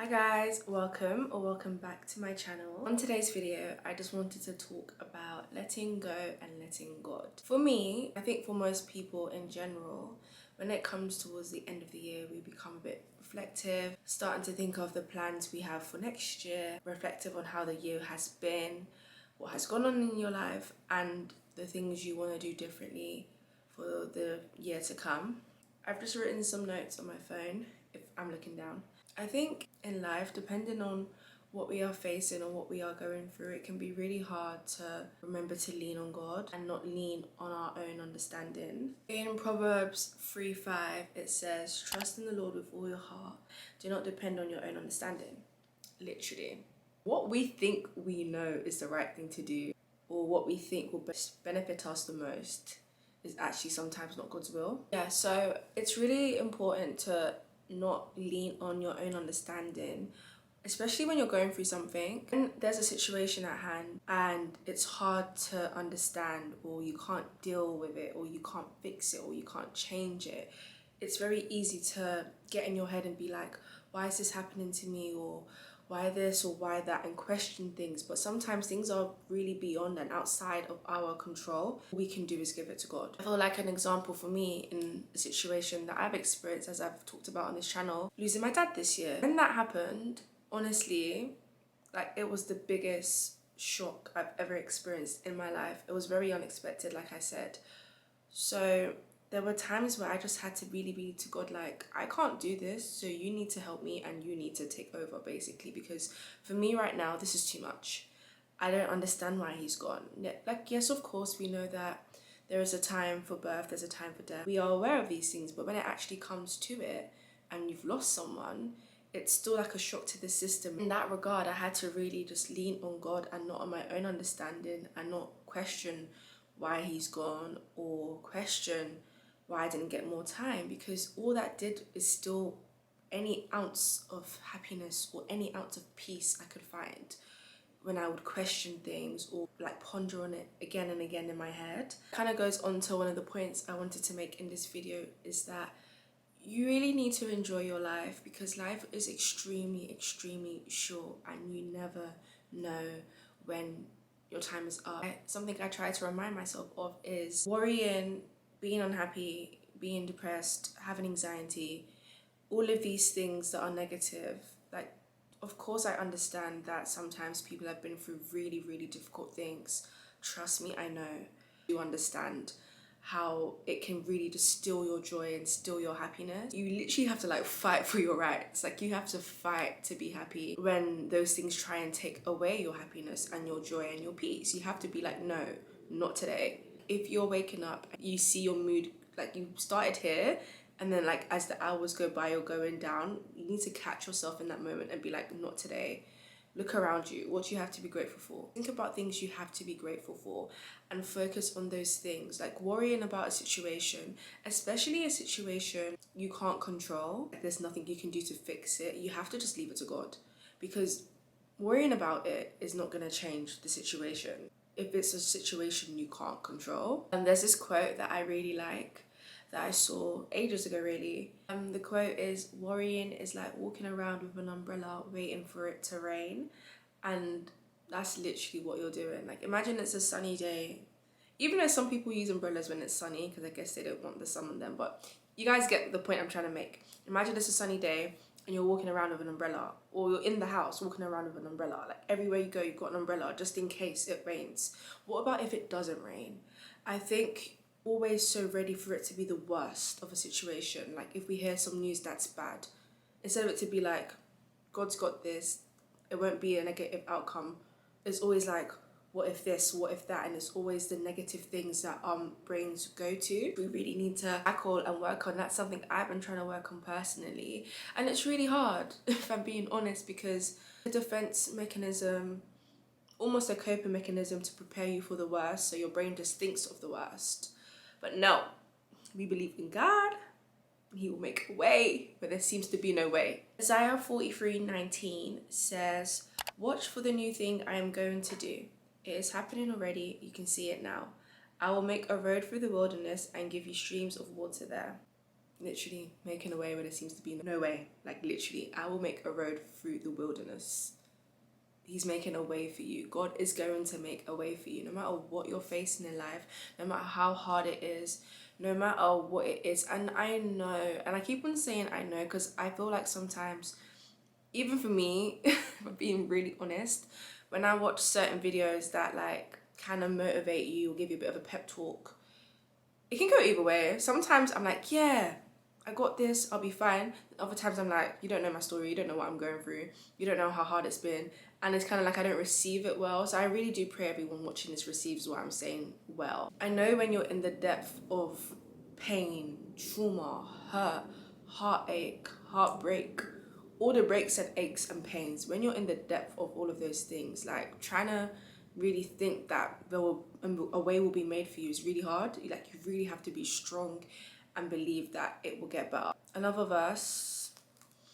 Hi guys, welcome back to my channel. On today's video, I just wanted to talk about letting go and letting God. For me, I think for most people in general, when it comes towards the end of the year, we become a bit reflective, starting to think of the plans we have for next year, reflective on how the year has been, what has gone on in your life, and the things you want to do differently for the year to come. I've just written some notes on my phone if I'm looking down. I think in life, depending on what we are facing or what we are going through, it can be really hard to remember to lean on God and not lean on our own understanding. In Proverbs 3:5, it says, "Trust in the Lord with all your heart. Do not depend on your own understanding." Literally. What we think we know is the right thing to do, or what we think will best benefit us the most, is actually sometimes not God's will. Yeah, so it's really important to not lean on your own understanding, especially when you're going through something. When there's a situation at hand and it's hard to understand, or you can't deal with it, or you can't fix it, or you can't change it, it's very easy to get in your head and be like, why is this happening to me, or why this or why that, and question things. But sometimes things are really beyond and outside of our control. All we can do is give it to God. I feel like an example for me in a situation that I've experienced, as I've talked about on this channel, losing my dad this year. When that happened, honestly, like, it was the biggest shock I've ever experienced in my life. It was very unexpected, like I said. So there were times where I just had to really be to God, like, I can't do this, so you need to help me and you need to take over, basically, because for me right now, this is too much. I don't understand why he's gone. Like, yes, of course, we know that there is a time for birth, there's a time for death. We are aware of these things, but when it actually comes to it and you've lost someone, it's still like a shock to the system. In that regard, I had to really just lean on God and not on my own understanding, and not question why he's gone or question why I didn't get more time, because all that did is still any ounce of happiness or any ounce of peace I could find when I would question things or like ponder on it again and again in my head. Kind of goes on to one of the points I wanted to make in this video, is that you really need to enjoy your life, because life is extremely short and you never know when your time is up. Something I try to remind myself of is worrying, being unhappy, being depressed, having anxiety, all of these things that are negative. Like, of course I understand that sometimes people have been through really difficult things. Trust me, I know. You understand how it can really just steal your joy and steal your happiness. You literally have to like fight for your rights. Like, you have to fight to be happy when those things try and take away your happiness and your joy and your peace. You have to be like, no, not today. If you're waking up and you see your mood, like, you started here, and then like as the hours go by you're going down, you need to catch yourself in that moment and be like, not today. Look around you. What do you have to be grateful for? Think about things you have to be grateful for and focus on those things. Like, worrying about a situation, especially a situation you can't control, like there's nothing you can do to fix it, you have to just leave it to God, because worrying about it is not going to change the situation if it's a situation you can't control. And there's this quote that I really like that I saw ages ago, really. The quote is, "Worrying is like walking around with an umbrella waiting for it to rain." And that's literally what you're doing. Like, imagine it's a sunny day. Even though some people use umbrellas when it's sunny, because I guess they don't want the sun on them, but you guys get the point I'm trying to make. Imagine it's a sunny day and you're walking around with an umbrella, or you're in the house walking around with an umbrella. Like, everywhere you go, you've got an umbrella just in case it rains. What about if it doesn't rain? I think always so ready for it to be the worst of a situation. Like, if we hear some news that's bad, instead of it to be like, God's got this, it won't be a negative outcome, it's always like, what if this, what if that, and it's always the negative things that brains go to. We really need to tackle and work on. That's something I've been trying to work on personally, and it's really hard if I'm being honest, because the defense mechanism, almost a coping mechanism to prepare you for the worst, so your brain just thinks of the worst. But no, we believe in God. He will make a way, but there seems to be no way. Isaiah 43:19 says, "Watch for the new thing I am going to do. It is happening already, you can see it now. I will make a road through the wilderness and give you streams of water there." literally making a way where there seems to be no way. Like literally, I will make a road through the wilderness. He's making a way for you. God is going to make a way for you, no matter what you're facing in life, no matter how hard it is, no matter what it is. And I know, and I keep on saying I know, because I feel like sometimes, even for me, if I'm being really honest, when I watch certain videos that like kind of motivate you or give you a bit of a pep talk, it can go either way. Sometimes I'm like, yeah, I got this, I'll be fine. Other times I'm like, you don't know my story, you don't know what I'm going through, you don't know how hard it's been. And it's kind of like I don't receive it well. So I really do pray everyone watching this receives what I'm saying well. I know when you're in the depth of pain, trauma, hurt, heartache, heartbreak, all the breaks and aches and pains, when you're in the depth of all of those things, like trying to really think that a way will be made for you is really hard. Like you really have to be strong and believe that it will get better. Another verse,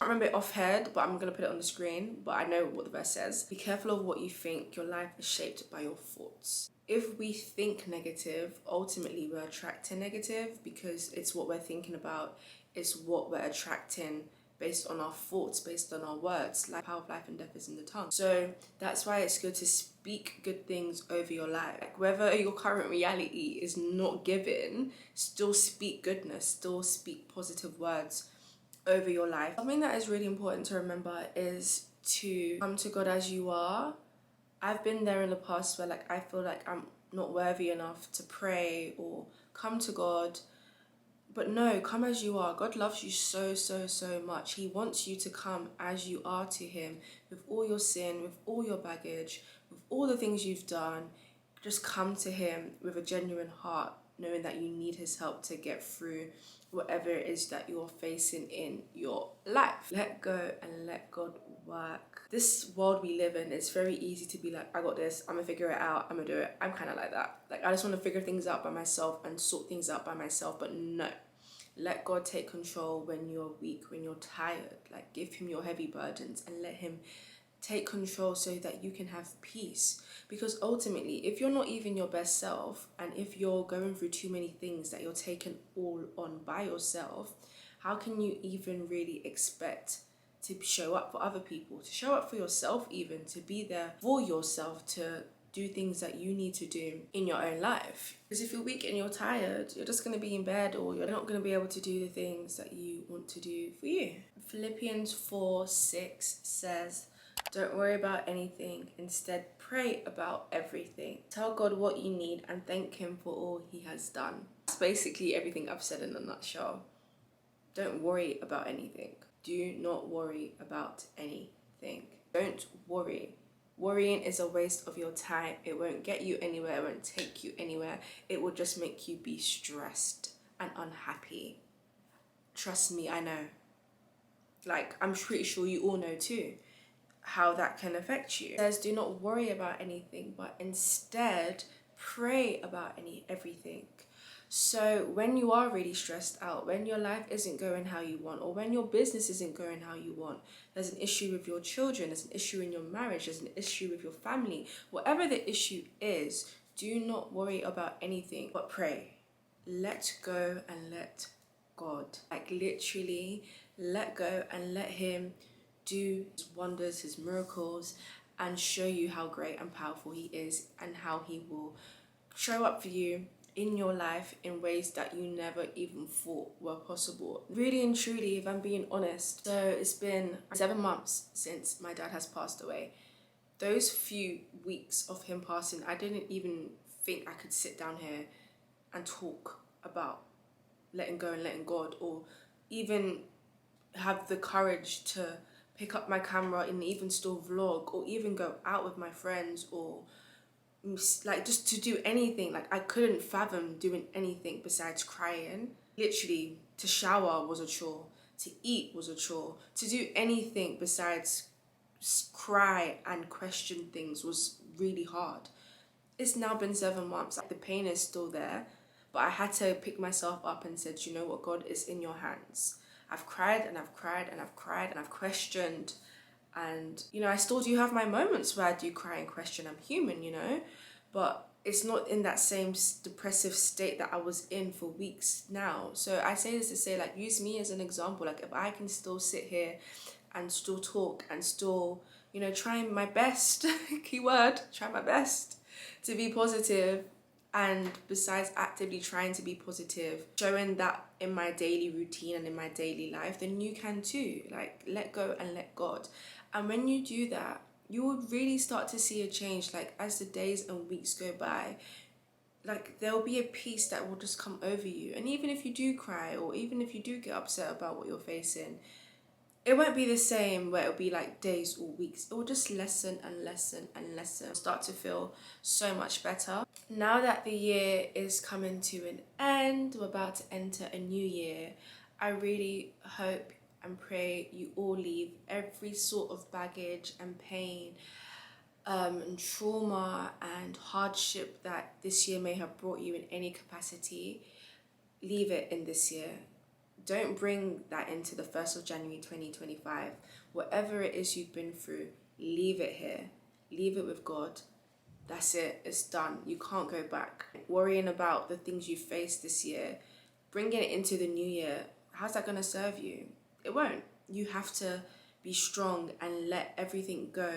I can't remember it off head, but I'm gonna put it on the screen, but I know what the verse says. Be careful of what you think. Your life is shaped by your thoughts. If we think negative, ultimately we're attracting negative, because it's what we're thinking about, it's what we're attracting based on our thoughts, based on our words. Like, power of life and death is in the tongue. So that's why it's good to speak good things over your life. Like, whether your current reality is not given, still speak goodness, still speak positive words over your life. Something that is really important to remember is to come to God as you are. I've been there in the past where like I feel like I'm not worthy enough to pray or come to God. But no, come as you are. God loves you so, so, so much. He wants you to come as you are to him, with all your sin, with all your baggage, with all the things you've done. Just come to him with a genuine heart, knowing that you need his help to get through whatever it is that you're facing in your life. Let go and let God work. This world we live in, it's very easy to be like, I got this, I'm gonna figure it out, I'm gonna do it. I'm kind of like that. Like, I just want to figure things out by myself and sort things out by myself. But no, let God take control when you're weak, when you're tired. Like, give him your heavy burdens and let him take control so that you can have peace. Because ultimately, if you're not even your best self, and if you're going through too many things that you're taking all on by yourself, how can you even really expect to show up for other people, to show up for yourself, even to be there for yourself, to do things that you need to do in your own life? Because if you're weak and you're tired, you're just going to be in bed, or you're not going to be able to do the things that you want to do for you. Philippians 4:6 says, don't worry about anything. Instead, pray about everything. Tell God what you need and thank him for all he has done. That's basically everything I've said in a nutshell. Don't worry about anything. Do not worry about anything. Don't worry. Worrying is a waste of your time. It won't get you anywhere. It won't take you anywhere. It will just make you be stressed and unhappy. Trust me, I know. Like, I'm pretty sure you all know too how that can affect you. It says, do not worry about anything, but instead pray about everything. So when you are really stressed out, when your life isn't going how you want, or when your business isn't going how you want, there's an issue with your children, there's an issue in your marriage, there's an issue with your family, whatever the issue is, do not worry about anything, but pray. Let go and let God. Like, literally, let go and let him do his wonders, his miracles, and show you how great and powerful he is, and how he will show up for you in your life in ways that you never even thought were possible. Really and truly, if I'm being honest, so it's been 7 months since my dad has passed away. Those few weeks of him passing, I didn't even think I could sit down here and talk about letting go and letting God, or even have the courage to pick up my camera and even still vlog, or even go out with my friends, or like just to do anything. Like, I couldn't fathom doing anything besides crying. Literally, to shower was a chore, to eat was a chore, to do anything besides cry and question things was really hard. It's now been 7 months. The pain is still there, but I had to pick myself up and said, you know what, God, is in your hands. I've cried and I've cried and I've cried and I've questioned, and, you know, I still do have my moments where I do cry and question. I'm human, you know, but it's not in that same depressive state that I was in for weeks now. So I say this to say, like, use me as an example. Like, if I can still sit here and still talk and still, you know, trying my best, keyword, try my best to be positive, and besides actively trying to be positive, showing that in my daily routine and in my daily life, then you can too. Like, let go and let God. And when you do that, you will really start to see a change. Like, as the days and weeks go by, like, there will be a peace that will just come over you. And even if you do cry, or even if you do get upset about what you're facing, it won't be the same where it'll be like days or weeks. It will just lessen and lessen and lessen. Start to feel so much better. Now that the year is coming to an end, we're about to enter a new year, I really hope and pray you all leave every sort of baggage and pain and trauma and hardship that this year may have brought you in any capacity. Leave it in this year. Don't bring that into the 1st of January 2025. Whatever it is you've been through, leave it here. Leave it with God. That's it. It's done. You can't go back. Worrying about the things you faced this year, bringing it into the new year, how's that going to serve you? It won't. You have to be strong and let everything go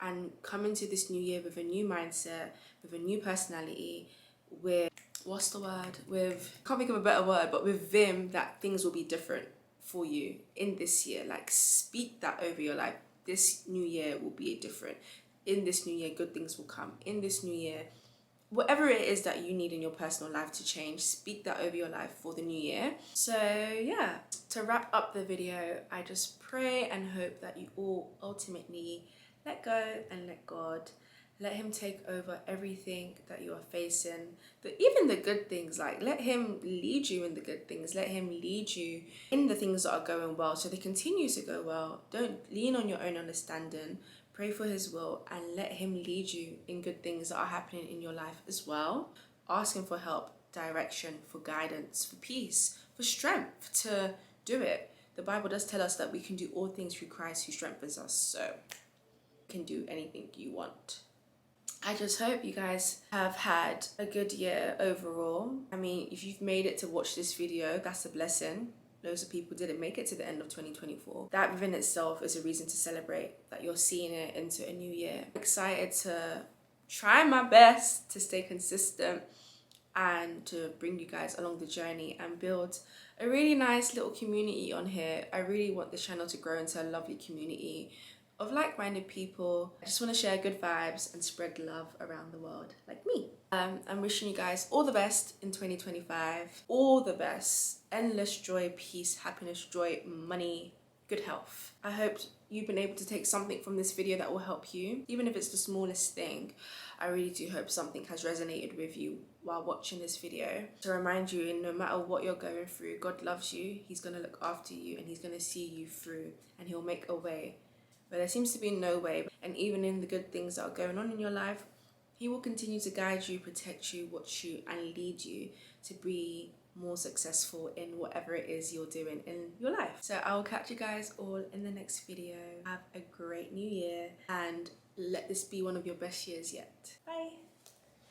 and come into this new year with a new mindset, with a new personality, with, what's the word? With, can't think of a better word, but with vim that things will be different for you in this year. Like, speak that over your life. This new year will be different. In this new year, good things will come. In this new year, whatever it is that you need in your personal life to change, speak that over your life for the new year. So yeah, to wrap up the video, I just pray and hope that you all ultimately let go and let God. Let him take over everything that you are facing. Even the good things, like, let him lead you in the good things. Let him lead you in the things that are going well so they continue to go well. Don't lean on your own understanding. Pray for his will and let him lead you in good things that are happening in your life as well. Ask him for help, direction, for guidance, for peace, for strength to do it. The Bible does tell us that we can do all things through Christ who strengthens us. So you can do anything you want. I just hope you guys have had a good year overall. I mean, if you've made it to watch this video, that's a blessing. Loads of people didn't make it to the end of 2024. That within itself is a reason to celebrate that you're seeing it into a new year. I'm excited to try my best to stay consistent and to bring you guys along the journey and build a really nice little community on here. I really want this channel to grow into a lovely community of like-minded people. I just want to share good vibes and spread love around the world like me. I'm wishing you guys all the best in 2025. All the best. Endless joy, peace, happiness, joy, money, good health. I hope you've been able to take something from this video that will help you. Even if it's the smallest thing, I really do hope something has resonated with you while watching this video. To remind you, no matter what you're going through, God loves you. He's going to look after you and he's going to see you through, and he'll make a way where there seems to be no way. And even in the good things that are going on in your life, he will continue to guide you, protect you, watch you, and lead you to be more successful in whatever it is you're doing in your life. So I will catch you guys all in the next video. Have a great new year and let this be one of your best years yet. Bye.